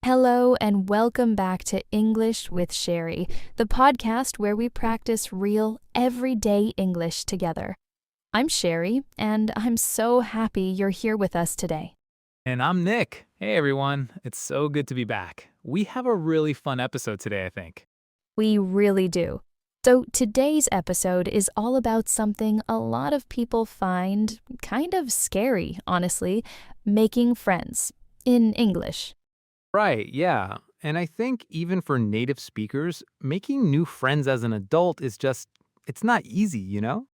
Hello, and welcome back to English with Cheri, the podcast where we practice real, everyday English together. I'm Cheri, and I'm so happy you're here with us today. And I'm Nick. Hey everyone, it's so good to be back. We have a really fun episode today, I think. We really do. So today's episode is all about something a lot of people find kind of scary, honestly, making friends in English. Right, yeah. And I think even for native speakers, making new friends as an adult is it's not easy, you know?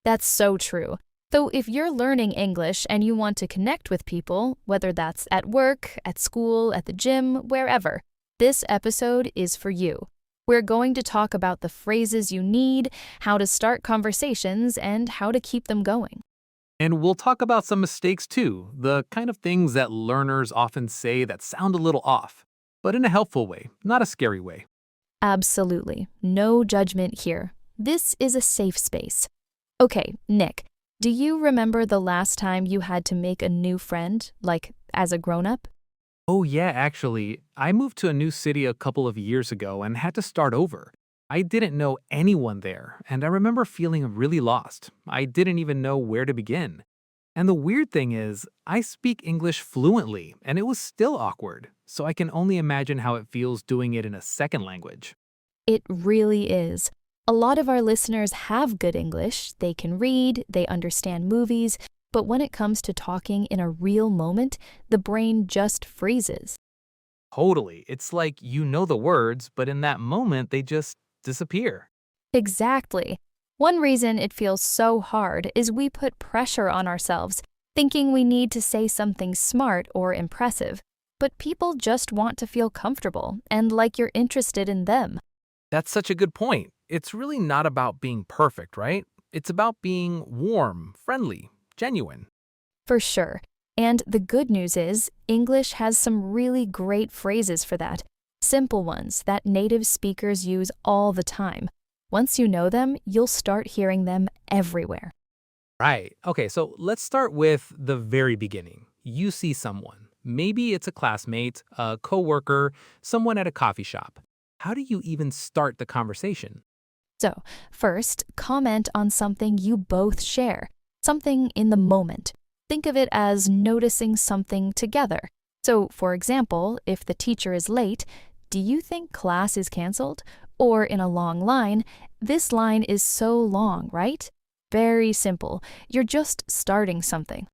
That's so true. So if you're learning English and you want to connect with people, whether that's at work, at school, at the gym, wherever, this episode is for you. We're going to talk about the phrases you need, how to start conversations, and how to keep them going. And we'll talk about some mistakes too, the kind of things that learners often say that sound a little off, but in a helpful way, not a scary way. Absolutely. No judgment here. This is a safe space. Okay, Nick, do you remember the last time you had to make a new friend, like as a grown-up? Oh yeah, actually, I moved to a new city a couple of years ago and had to start over. I didn't know anyone there, and I remember feeling really lost. I didn't even know where to begin. And the weird thing is, I speak English fluently, and it was still awkward, so I can only imagine how it feels doing it in a second language. It really is. A lot of our listeners have good English. They can read, they understand movies, but when it comes to talking in a real moment, the brain just freezes. Totally. It's like you know the words, but in that moment, they just disappear. Exactly. One reason it feels so hard is we put pressure on ourselves, thinking we need to say something smart or impressive. But people just want to feel comfortable and like you're interested in them. That's such a good point. It's really not about being perfect, right? It's about being warm, friendly, genuine. For sure. And the good news is, English has some really great phrases for that. Simple ones that native speakers use all the time. Once you know them, you'll start hearing them everywhere. Right. Okay, so let's start with the very beginning. You see someone. Maybe it's a classmate, a coworker, someone at a coffee shop. How do you even start the conversation? So, first, comment on something you both share, something in the moment. Think of it as noticing something together. So, for example, if the teacher is late, do you think class is canceled? Or in a long line, this line is so long, right? Very simple. You're just starting something.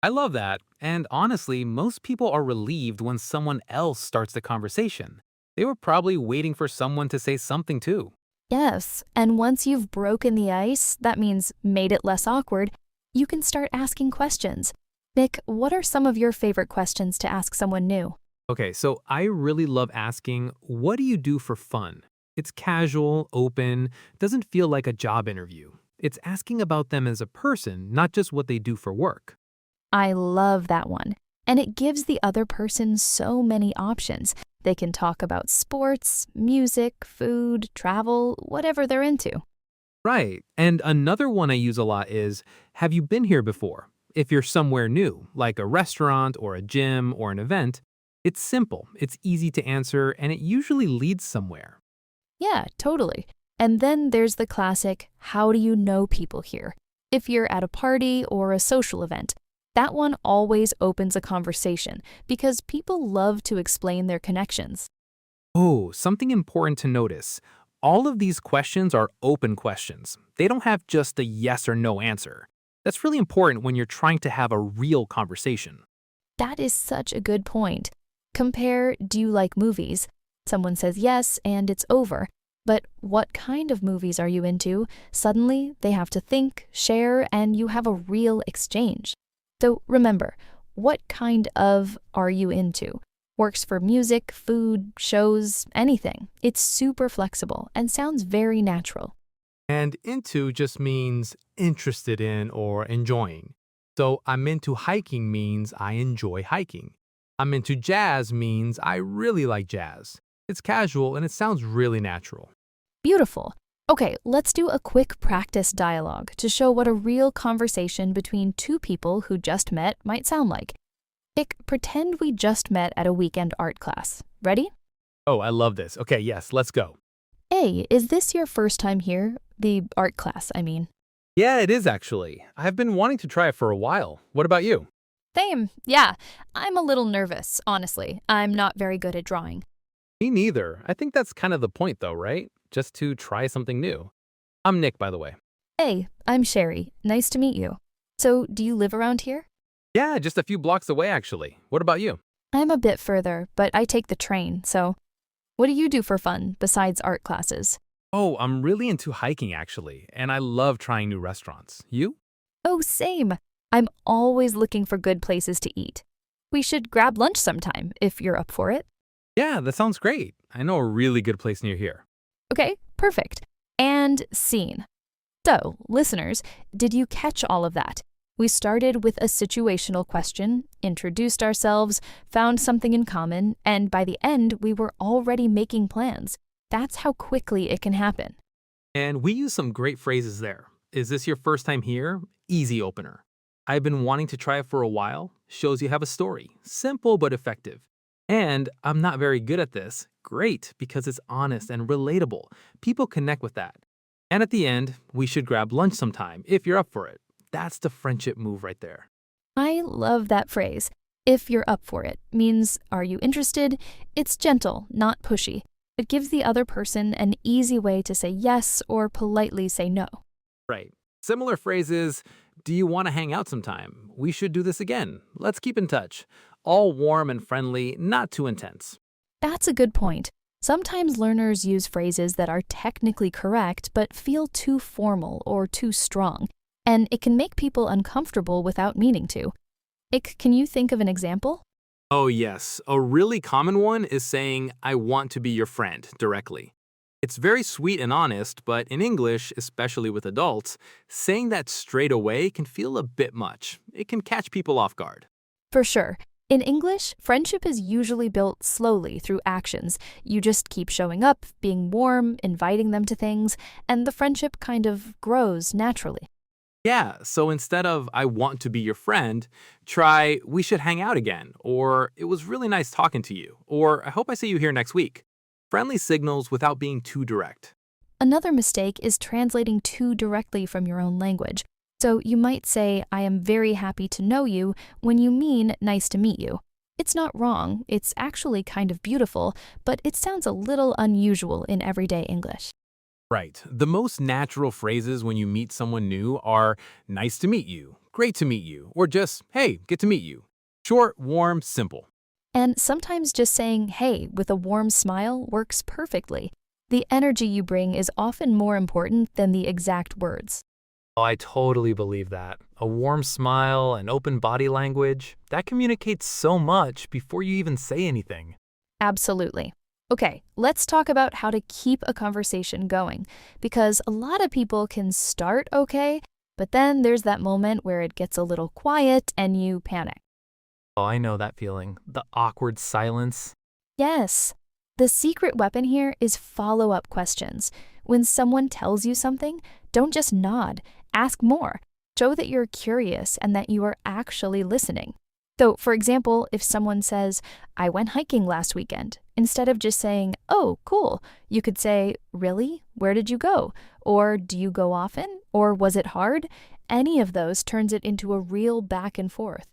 I love that. And honestly, most people are relieved when someone else starts the conversation. They were probably waiting for someone to say something too. Yes, and once you've broken the ice, that means made it less awkward, you can start asking questions. Nick, what are some of your favorite questions to ask someone new? Okay, so I really love asking, what do you do for fun? It's casual, open, doesn't feel like a job interview. It's asking about them as a person, not just what they do for work. I love that one. And it gives the other person so many options. They can talk about sports, music, food, travel, whatever they're into. Right. And another one I use a lot is, have you been here before? If you're somewhere new, like a restaurant or a gym or an event, it's simple, it's easy to answer, and it usually leads somewhere. Yeah, totally. And then there's the classic, how do you know people here? If you're at a party or a social event, that one always opens a conversation because people love to explain their connections. Oh, something important to notice. All of these questions are open questions. They don't have just a yes or no answer. That's really important when you're trying to have a real conversation. That is such a good point. Compare, do you like movies? Someone says yes, and it's over. But what kind of movies are you into? Suddenly, they have to think, share, and you have a real exchange. So remember, what kind of are you into? Works for music, food, shows, anything. It's super flexible and sounds very natural. And into just means interested in or enjoying. So I'm into hiking means I enjoy hiking. I'm into jazz means I really like jazz. It's casual and it sounds really natural. Beautiful. Okay, let's do a quick practice dialogue to show what a real conversation between two people who just met might sound like. Pretend we just met at a weekend art class. Ready? Oh, I love this. Okay, yes, let's go. A, is this your first time here? The art class, I mean. Yeah, it is actually. I've been wanting to try it for a while. What about you? Same, yeah. I'm a little nervous, honestly. I'm not very good at drawing. Me neither. I think that's kind of the point, though, right? Just to try something new. I'm Nick, by the way. Hey, I'm Cheri. Nice to meet you. So, do you live around here? Yeah, just a few blocks away, actually. What about you? I'm a bit further, but I take the train, so what do you do for fun besides art classes? Oh, I'm really into hiking, actually, and I love trying new restaurants. You? Oh, same. I'm always looking for good places to eat. We should grab lunch sometime if you're up for it. Yeah, that sounds great. I know a really good place near here. Okay, perfect. And scene. So, listeners, did you catch all of that? We started with a situational question, introduced ourselves, found something in common, and by the end, we were already making plans. That's how quickly it can happen. And we use some great phrases there. Is this your first time here? Easy opener. I've been wanting to try it for a while. Shows you have a story. Simple but effective. And I'm not very good at this. Great, because it's honest and relatable. People connect with that. And at the end, we should grab lunch sometime if you're up for it. That's the friendship move right there. I love that phrase. If you're up for it means, are you interested? It's gentle, not pushy. It gives the other person an easy way to say yes or politely say no. Right. Similar phrases, do you want to hang out sometime? We should do this again. Let's keep in touch. All warm and friendly, not too intense. That's a good point. Sometimes learners use phrases that are technically correct but feel too formal or too strong, and it can make people uncomfortable without meaning to. Can you think of an example? Oh, yes. A really common one is saying, I want to be your friend, directly. It's very sweet and honest, but in English, especially with adults, saying that straight away can feel a bit much. It can catch people off guard. For sure. In English, friendship is usually built slowly through actions. You just keep showing up, being warm, inviting them to things, and the friendship kind of grows naturally. Yeah, so instead of, I want to be your friend, try, we should hang out again, or it was really nice talking to you, or I hope I see you here next week. Friendly signals without being too direct. Another mistake is translating too directly from your own language. So you might say, I am very happy to know you, when you mean nice to meet you. It's not wrong, it's actually kind of beautiful, but it sounds a little unusual in everyday English. Right. The most natural phrases when you meet someone new are nice to meet you, great to meet you, or just, hey, good to meet you. Short, warm, simple. And sometimes just saying, hey, with a warm smile works perfectly. The energy you bring is often more important than the exact words. Oh, I totally believe that. A warm smile and open body language, that communicates so much before you even say anything. Absolutely. Okay, let's talk about how to keep a conversation going, because a lot of people can start okay, but then there's that moment where it gets a little quiet and you panic. Oh, I know that feeling. The awkward silence. Yes. The secret weapon here is follow-up questions. When someone tells you something, don't just nod. Ask more. Show that you're curious and that you are actually listening. So, for example, if someone says, I went hiking last weekend, instead of just saying, oh, cool, you could say, really? Where did you go? Or do you go often? Or was it hard? Any of those turns it into a real back and forth.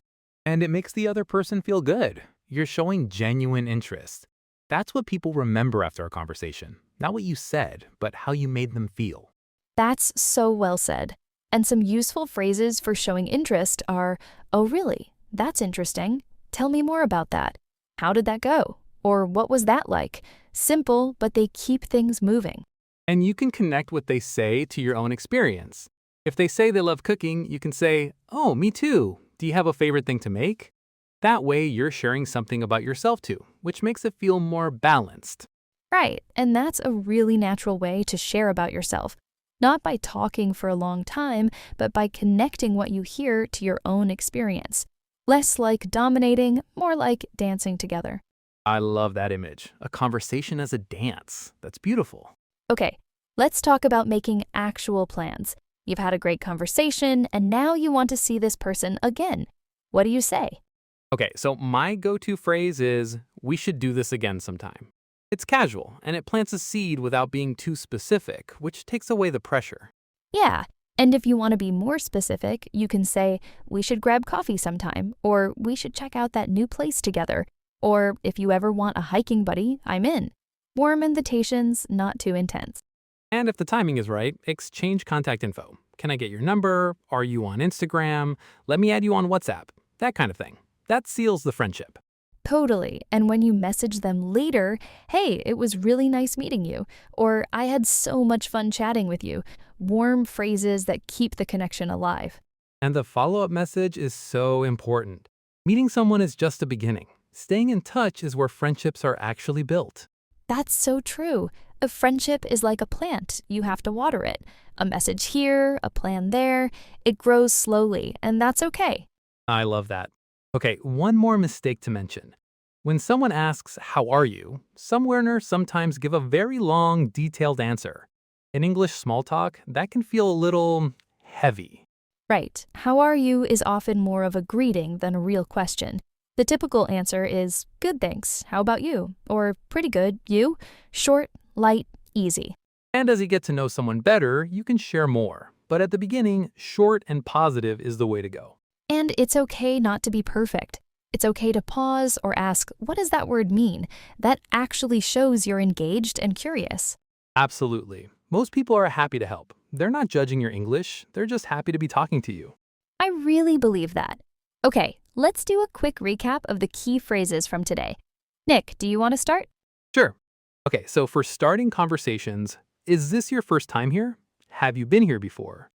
And it makes the other person feel good. You're showing genuine interest. That's what people remember after a conversation. Not what you said, but how you made them feel. That's so well said. And some useful phrases for showing interest are, oh, really? That's interesting. Tell me more about that. How did that go? Or what was that like? Simple, but they keep things moving. And you can connect what they say to your own experience. If they say they love cooking, you can say, oh, me too. Do you have a favorite thing to make? That way, you're sharing something about yourself too, which makes it feel more balanced. Right, and that's a really natural way to share about yourself. Not by talking for a long time, but by connecting what you hear to your own experience. Less like dominating, more like dancing together. I love that image. A conversation as a dance. That's beautiful. Okay, let's talk about making actual plans. You've had a great conversation, and now you want to see this person again. What do you say? Okay, so my go-to phrase is, We should do this again sometime. It's casual, and it plants a seed without being too specific, which takes away the pressure. Yeah, and if you want to be more specific, you can say, we should grab coffee sometime, or we should check out that new place together, or if you ever want a hiking buddy, I'm in. Warm invitations, not too intense. And if the timing is right, exchange contact info. Can I get your number? Are you on Instagram? Let me add you on WhatsApp. That kind of thing. That seals the friendship. Totally. And when you message them later, hey, it was really nice meeting you, or I had so much fun chatting with you. Warm phrases that keep the connection alive. And the follow-up message is so important. Meeting someone is just the beginning. Staying in touch is where friendships are actually built. That's so true. A friendship is like a plant. You have to water it. A message here, a plan there. It grows slowly, and that's okay. I love that. Okay, one more mistake to mention. When someone asks, how are you? Some learners sometimes give a very long, detailed answer. In English small talk, that can feel a little heavy. Right. How are you is often more of a greeting than a real question. The typical answer is, good thanks, how about you? Or pretty good, you? Short, light, easy. And as you get to know someone better, you can share more. But at the beginning, short and positive is the way to go. And it's okay not to be perfect. It's okay to pause or ask, what does that word mean? That actually shows you're engaged and curious. Absolutely. Most people are happy to help. They're not judging your English, they're just happy to be talking to you. I really believe that. Okay, let's do a quick recap of the key phrases from today. Nick, do you want to start? Sure. Okay, so for starting conversations, is this your first time here? Have you been here before?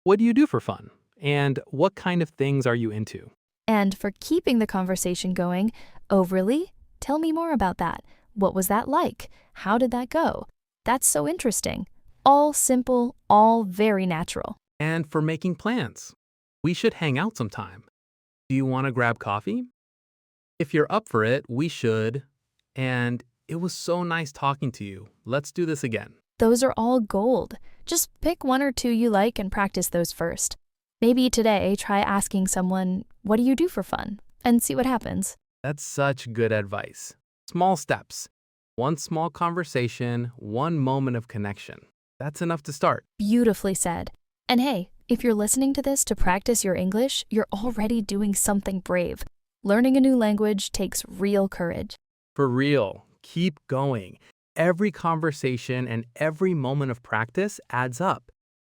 What do you do for fun? And what kind of things are you into? And for keeping the conversation going, overly? Tell me more about that. What was that like? How did that go? That's so interesting. All simple, all very natural. And for making plans, we should hang out sometime. Do you want to grab coffee? If you're up for it, we should. And it was so nice talking to you. Let's do this again. Those are all gold. Just pick one or two you like and practice those first. Maybe today try asking someone, what do you do for fun? And see what happens. That's such good advice. Small steps. One small conversation, one moment of connection. That's enough to start. Beautifully said. And hey, if you're listening to this to practice your English, you're already doing something brave. Learning a new language takes real courage. For real, keep going. Every conversation and every moment of practice adds up.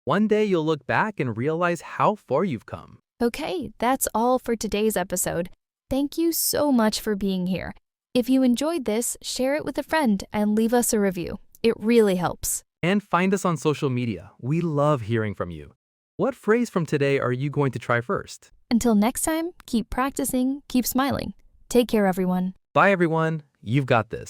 One day you'll look back and realize how far you've come. Okay, that's all for today's episode. Thank you so much for being here. If you enjoyed this, share it with a friend and leave us a review. It really helps. And find us on social media. We love hearing from you. What phrase from today are you going to try first? Until next time, keep practicing, keep smiling. Take care, everyone. Bye, everyone. You've got this.